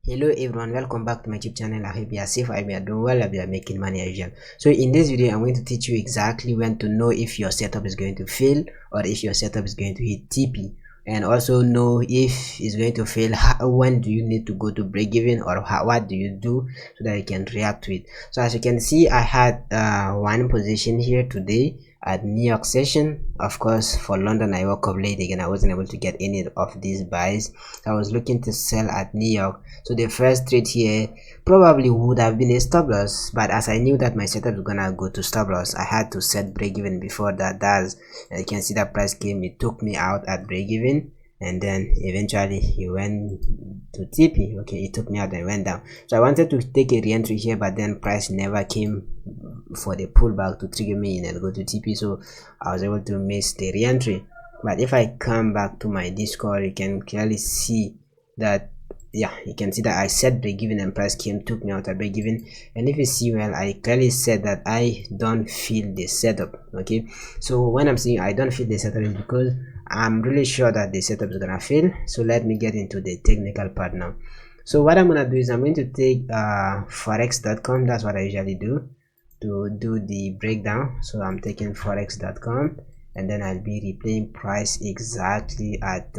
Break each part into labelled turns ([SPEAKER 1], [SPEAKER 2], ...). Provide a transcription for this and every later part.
[SPEAKER 1] Hello everyone, welcome back to my YouTube channel. I hope you are safe, I hope you are doing well, I hope you are making money as usual. So in this video I'm going to teach you exactly when to know if your setup is going to fail or if your setup is going to hit TP, and also know if it's going to fail, when do you need to go to break even, or what do you do so that you can react to it. So as you can see, I had one position here today at New York session. Of course, for London I woke up late again, I wasn't able to get any of these buys. I was looking to sell at New York, so the first trade here probably would have been a stop loss, but as I knew that my setup is gonna go to stop loss, I had to set break even before that does. And you can see that price came, it took me out at break even, and then eventually it went to TP. Okay, it took me out and went down. So I wanted to take a re-entry here, but then price never came for the pullback to trigger me in and go to TP, so I was able to miss the re-entry. But if I come back to my Discord, you can clearly see that, yeah, you can see that I set break even and price came, took me out at break even. And if you see well, I clearly said that I don't feel the setup. Okay, so when I'm saying I don't feel the setup, is because I'm really sure that the setup is gonna fail. So let me get into the technical part now. So what I'm gonna do is I'm going to take forex.com. that's what I usually do to do the breakdown. So I'm taking forex.com, and then I'll be replaying price exactly at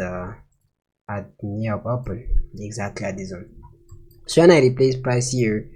[SPEAKER 1] New York Open, exactly at this one. So when I replace price here,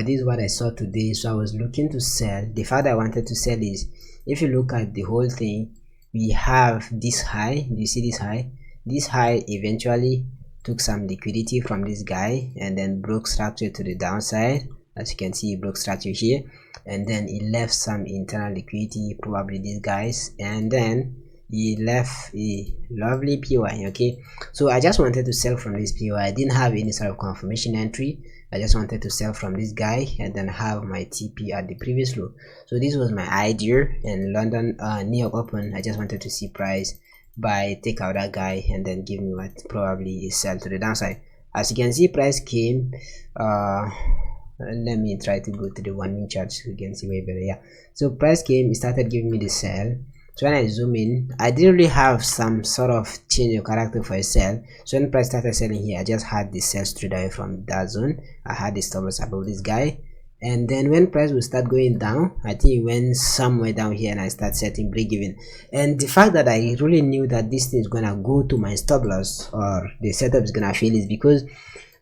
[SPEAKER 1] this is what I saw today. So I was looking to sell. The fact I wanted to sell is, if you look at the whole thing, we have this high. Do you see this high? This high eventually took some liquidity from this guy and then broke structure to the downside. As you can see, it broke structure here, and then it left some internal liquidity, probably these guys, and then he left a lovely PY. Okay, so I just wanted to sell from this PY. I didn't have any sort of confirmation entry. I just wanted to sell from this guy and then have my TP at the previous low. So this was my idea. In London, New York Open, I just wanted to see price buy, take out that guy, and then give me what probably is sell to the downside. As you can see, price came. Let me try to go to the 1 minute chart so you can see way better. Yeah, so price came, it started giving me the sell. So when I zoom in, I didn't really have some sort of change of character for a sell. So when price started selling here, I just had the sell straight away from that zone. I had the stop loss above this guy, and then when price will start going down, I think it went somewhere down here, and I start setting break even. And the fact that I really knew that this thing is gonna go to my stop loss, or the setup is gonna fail, is because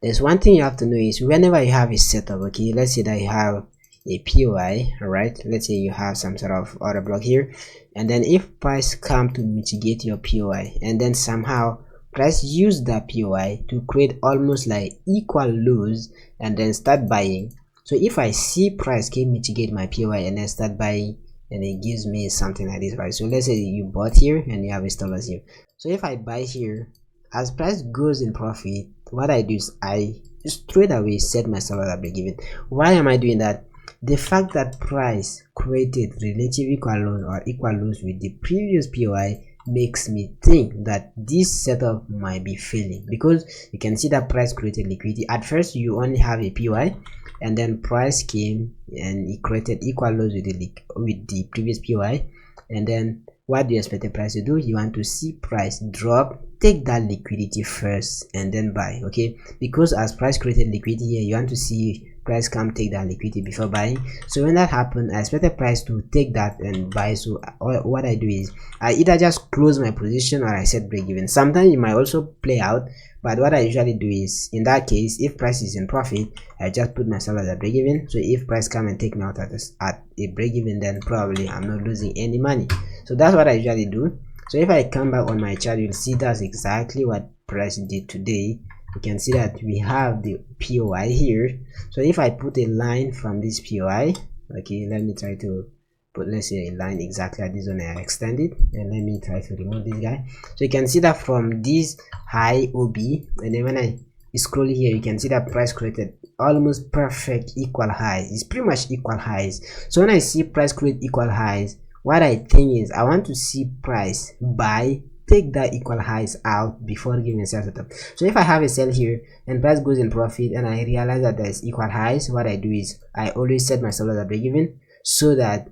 [SPEAKER 1] there's one thing you have to know is, whenever you have a setup, okay, let's say that you have a POI, all right, let's say you have some sort of order block here, and then if price come to mitigate your POI, and then somehow price use that POI to create almost like equal lows and then start buying. So if I see price can mitigate my POI and then start buying, and it gives me something like this, right? So let's say you bought here and you have a stop loss here. So if I buy here, as price goes in profit, what I do is I straight away set my stop loss at break even. Why am I doing that? The fact that price created relative equal lows or equal lows with the previous POI makes me think that this setup might be failing, because you can see that price created liquidity. At first you only have a POI, and then price came and it created equal lows with the previous POI, and then what do you expect the price to do? You want to see price drop, take that liquidity first, and then buy. Okay, because as price created liquidity here, you want to see price come take that liquidity before buying. So when that happened, I expected price to take that and buy. So what I do is I either just close my position or I set break even. Sometimes it might also play out, but what I usually do is, in that case, if price is in profit, I just put myself as a break even. So if price come and take me out at a break even, then probably I'm not losing any money. So that's what I usually do. So if I come back on my chart, you'll see that's exactly what price did today. You can see that we have the POI here. So if I put a line from this POI, okay, let me try to put, let's say, a line exactly at this one, I extend it, and let me try to remove this guy. So you can see that from this high OB, and then when I scroll here, you can see that price created almost perfect equal highs. It's pretty much equal highs. So when I see price create equal highs, what I think is I want to see price buy, take that equal highs out before giving a sell setup. So if I have a sell here and price goes in profit and I realize that there's equal highs, what I do is I always set my stop loss at break even, so that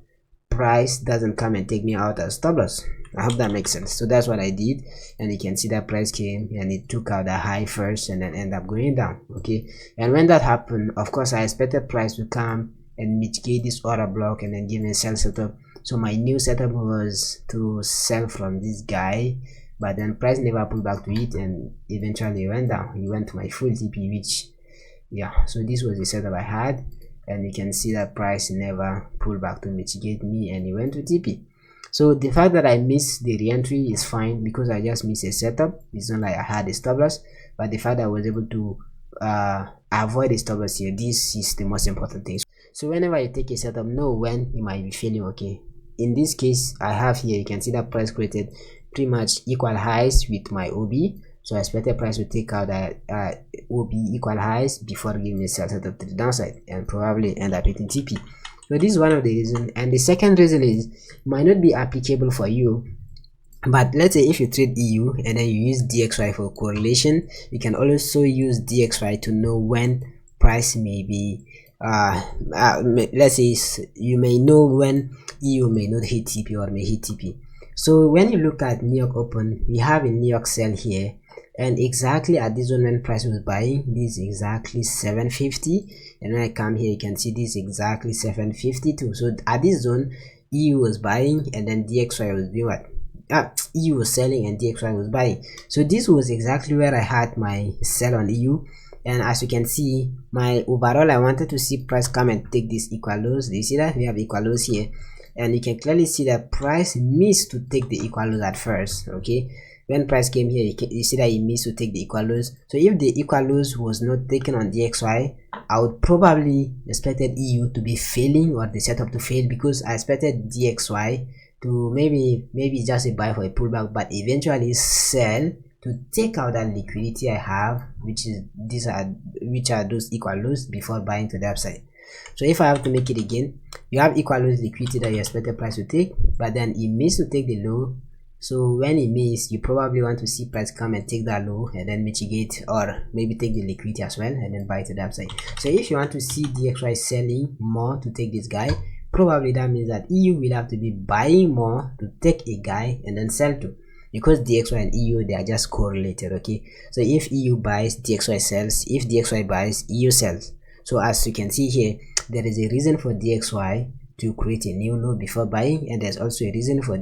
[SPEAKER 1] price doesn't come and take me out as stop loss. I hope that makes sense. So that's what I did, and you can see that price came and it took out the high first and then end up going down. Okay, and when that happened, of course I expected price to come and mitigate this order block and then give me a sell setup. So my new setup was to sell from this guy, but then price never pulled back to it and eventually went down. He went to my full TP, which, yeah, so this was the setup I had, and you can see that price never pulled back to mitigate me and he went to TP. So the fact that I missed the re-entry is fine because I just missed a setup. It's not like I had a stop loss, but the fact that I was able to avoid a stop loss here, this is the most important thing. So whenever you take a setup, know when you might be failing. Okay, in this case I have here, you can see that price created pretty much equal highs with my OB. So I expected price to take out that OB equal highs before giving me a sell setup to the downside and probably end up hitting TP. So this is one of the reasons. And the second reason is, it might not be applicable for you, but let's say if you trade EU and then you use DXY for correlation, you can also use DXY to know when price may be let's say you may know when EU may not hit TP or may hit TP. So when you look at New York Open, we have a New York sell here, and exactly at this zone when price was buying, this is exactly 750, and when I come here you can see this exactly 752. So at this zone EU was buying and then DXY was doing what? EU was selling and DXY was buying. So this was exactly where I had my sell on EU, and as you can see, my overall, I wanted to see price come and take this equal lows. Do you see that we have equal lows here? And you can clearly see that price missed to take the equal lows at first. Okay, when price came here, you see that he missed to take the equal lows. So if the equal lows was not taken on DXY, I would probably expected EU to be failing or the setup to fail, because I expected DXY to maybe just a buy for a pullback, but eventually sell to take out that liquidity I have, which are those equal lows, before buying to the upside. So if I have to make it again, you have equal lows liquidity that you expected price to take, but then he missed to take the low. So when he missed, you probably want to see price come and take that low and then mitigate, or maybe take the liquidity as well and then buy to the upside. So if you want to see DXY selling more to take this guy, probably that means that EU will have to be buying more to take a guy and then sell to, because DXY and EU, they are just correlated. Okay, so if EU buys, DXY sells. If DXY buys, EU sells. So as you can see here, there is a reason for DXY to create a new low before buying, and there's also a reason for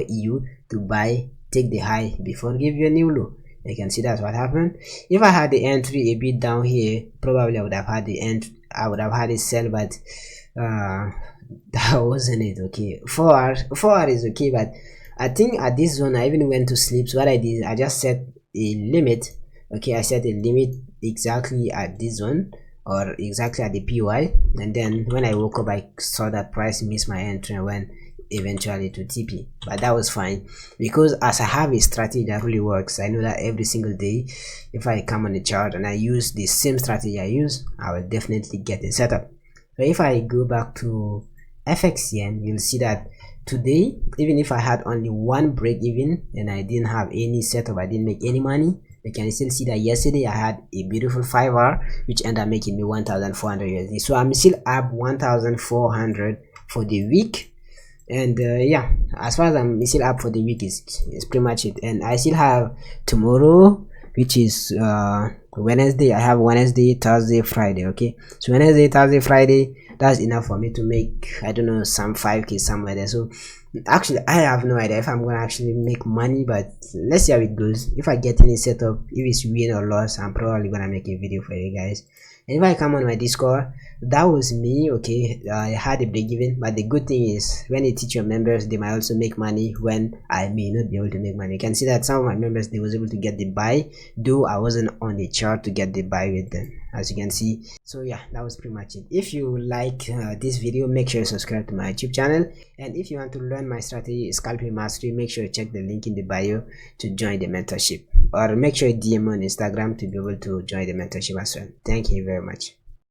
[SPEAKER 1] EU to buy, take the high before give you a new low. You can see that's what happened. If I had the entry a bit down here, probably I would have had the end. I would have had a sell, but that wasn't it. Okay, 4R is okay, but I think at this zone I even went to sleep. So what I did, I just set a limit. Okay, I set a limit exactly at this zone, or exactly at the PY, and then when I woke up I saw that price missed my entry and went eventually to TP. But that was fine, because as I have a strategy that really works, I know that every single day if I come on the chart and I use the same strategy I use, I will definitely get a setup. So if I go back to FXCM, you'll see that today, even if I had only one break even and I didn't have any setup, I didn't make any money, you can still see that yesterday I had a beautiful 5R which ended up making me 1,400 USD. So I'm still up 1,400 for the week, and yeah, as far as I'm still up for the week is pretty much it. And I still have tomorrow, which is Wednesday. I have Wednesday, Thursday, Friday. Okay, so Wednesday, Thursday, Friday, that's enough for me to make, I don't know, some 5k somewhere there. So actually I have no idea if I'm gonna actually make money, but let's see how it goes. If I get any setup, if it's win or loss, I'm probably gonna make a video for you guys. And if I come on my Discord, that was me. Okay, I had a break even, but the good thing is when you teach your members, they might also make money when I may not be able to make money. You can see that some of my members, they was able to get the buy, though I wasn't on the chart to get the buy with them, as you can see. So yeah, that was pretty much it. If you like this video, make sure you subscribe to my YouTube channel, and if you want to learn my strategy scalping mastery, make sure you check the link in the bio to join the mentorship, or make sure you DM on Instagram to be able to join the mentorship as well. Thank you very much.